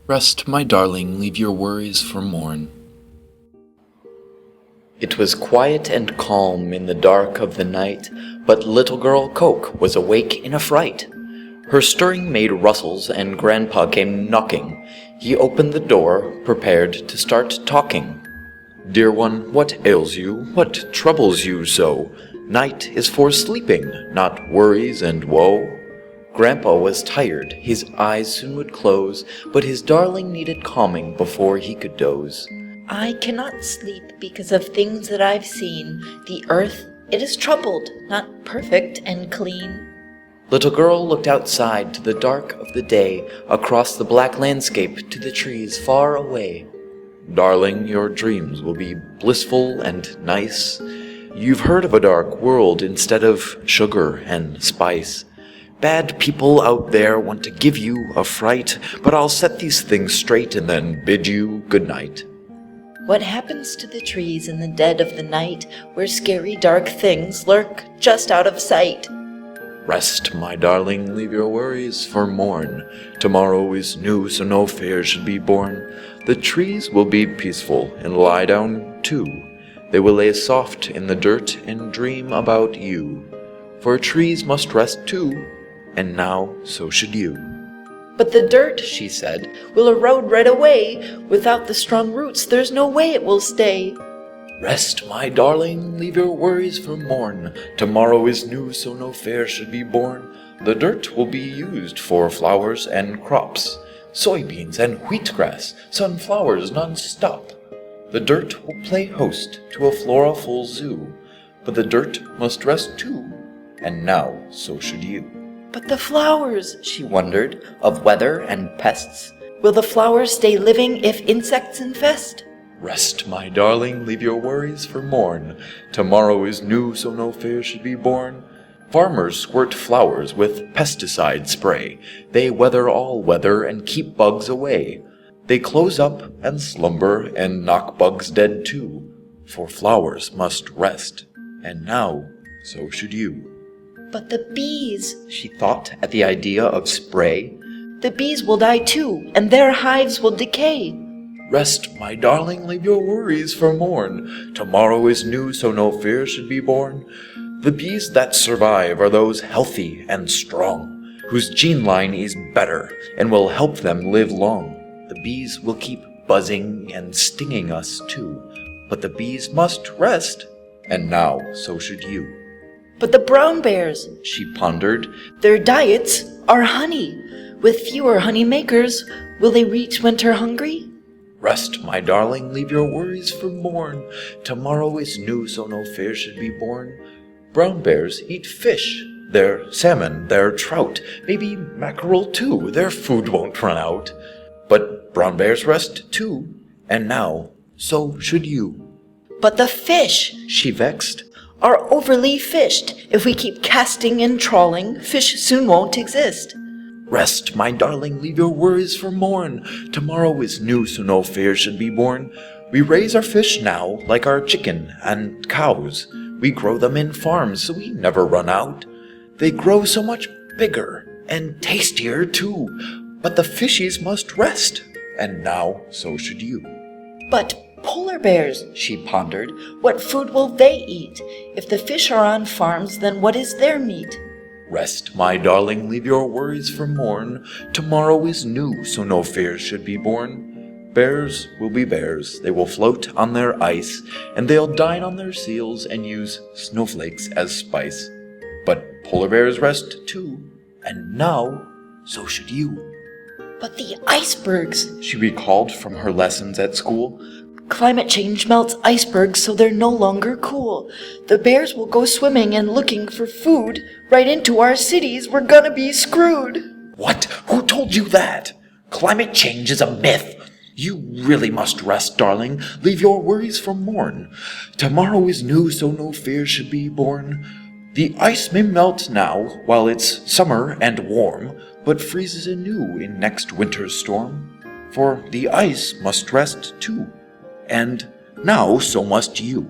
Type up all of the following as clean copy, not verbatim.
Rest, my darling, leave your worries for morn. It was quiet and calm in the dark of the night, but little girl Coke was awake in a fright. Her stirring made rustles, and Grandpa came knocking. He opened the door, prepared to start talking. "Dear one, what ails you? What troubles you so? Night is for sleeping, not worries and woe." Grandpa was tired, his eyes soon would close, but his darling needed calming before he could doze. "I cannot sleep because of things that I've seen. The earth, it is troubled, not perfect and clean." Little girl looked outside to the dark of the day, across the black landscape to the trees far away. "Darling, your dreams will be blissful and nice. You've heard of a dark world instead of sugar and spice. Bad people out there want to give you a fright, but I'll set these things straight and then bid you good night." What happens to the trees in the dead of the night, where scary dark things lurk just out of sight? "Rest, my darling, leave your worries for morn. Tomorrow is new, so no fear should be born. The trees will be peaceful and lie down too. They will lay soft in the dirt and dream about you. For trees must rest too, and now so should you." "But the dirt," she said, "will erode right away. Without the strong roots, there's no way it will stay." "Rest, my darling, leave your worries for morn. Tomorrow is new, so no fear should be born. The dirt will be used for flowers and crops, soybeans and wheatgrass, sunflowers non-stop. The dirt will play host to a flora-full zoo, but the dirt must rest too, and now so should you." "But the flowers," she wondered, "of weather and pests, will the flowers stay living if insects infest?" "Rest, my darling, leave your worries for morn. Tomorrow is new, so no fear should be born. Farmers squirt flowers with pesticide spray. They weather all weather and keep bugs away. They close up and slumber and knock bugs dead too. For flowers must rest, and now so should you." "But the bees," she thought at the idea of spray, "the bees will die too, and their hives will decay." "Rest, my darling, leave your worries for morn. Tomorrow is new, so no fear should be born. The bees that survive are those healthy and strong, whose gene line is better and will help them live long. The bees will keep buzzing and stinging us too, but the bees must rest, and now so should you." "But the brown bears," she pondered, "their diets are honey. With fewer honey makers, will they reach winter hungry?" "Rest, my darling, leave your worries for morn. Tomorrow is new, so no fear should be born. Brown bears eat fish, their salmon, their trout, maybe mackerel too. Their food won't run out. But brown bears rest too, and now so should you." "But the fish," she vexed, "are overly fished. If we keep casting and trawling, fish soon won't exist." "Rest, my darling, leave your worries for morn. Tomorrow is new, so no fear should be born. We raise our fish now like our chicken and cows. We grow them in farms, so we never run out. They grow so much bigger and tastier too. But the fishies must rest, and now so should you." "But polar bears," she pondered, "what food will they eat? If the fish are on farms, then what is their meat?" "Rest, my darling, leave your worries for morn. Tomorrow is new, so no fear should be born. Bears will be bears, they will float on their ice, and they'll dine on their seals and use snowflakes as spice. But polar bears rest too, and now so should you." "But the icebergs," she recalled from her lessons at school. "Climate change melts icebergs so they're no longer cool. The bears will go swimming and looking for food. Right into our cities, we're gonna be screwed." "What? Who told you that? Climate change is a myth. You really must rest, darling. Leave your worries for morn. Tomorrow is new, so no fear should be born. The ice may melt now while it's summer and warm, but freezes anew in next winter's storm. For the ice must rest too, and now so must you."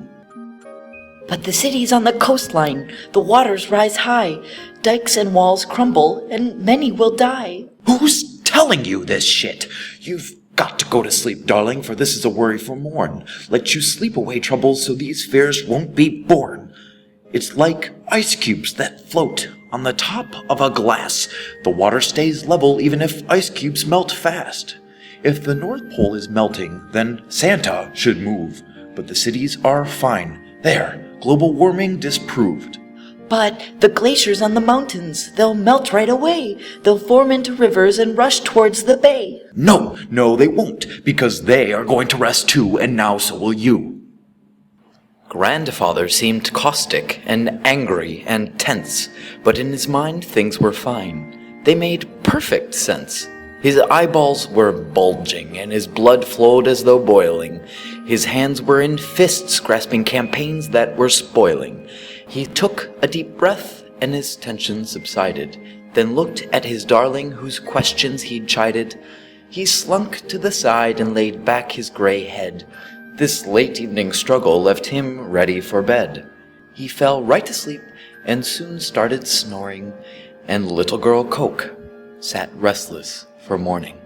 "But the cities on the coastline, the waters rise high. Dikes and walls crumble, and many will die." "Who's telling you this shit. You've got to go to sleep, darling, for this is a worry for morn. Let you sleep away troubles so these fears won't be born. It's like ice cubes that float on the top of a glass. The water stays level even if ice cubes melt fast. If the North Pole is melting, then Santa should move. But the cities are fine. There, global warming disproved. But the glaciers on the mountains, they'll melt right away. They'll form into rivers and rush towards the bay. No, they won't, because they are going to rest too, and now so will you. Grandfather seemed caustic and angry and tense, but in his mind things were fine. They made perfect sense. His eyeballs were bulging, and his blood flowed as though boiling. His hands were in fists grasping campaigns that were spoiling. He took a deep breath, and his tension subsided, then looked at his darling whose questions he'd chided. He slunk to the side and laid back his gray head. This late evening struggle left him ready for bed. He fell right to sleep and soon started snoring, and little girl Coke sat restless for morning.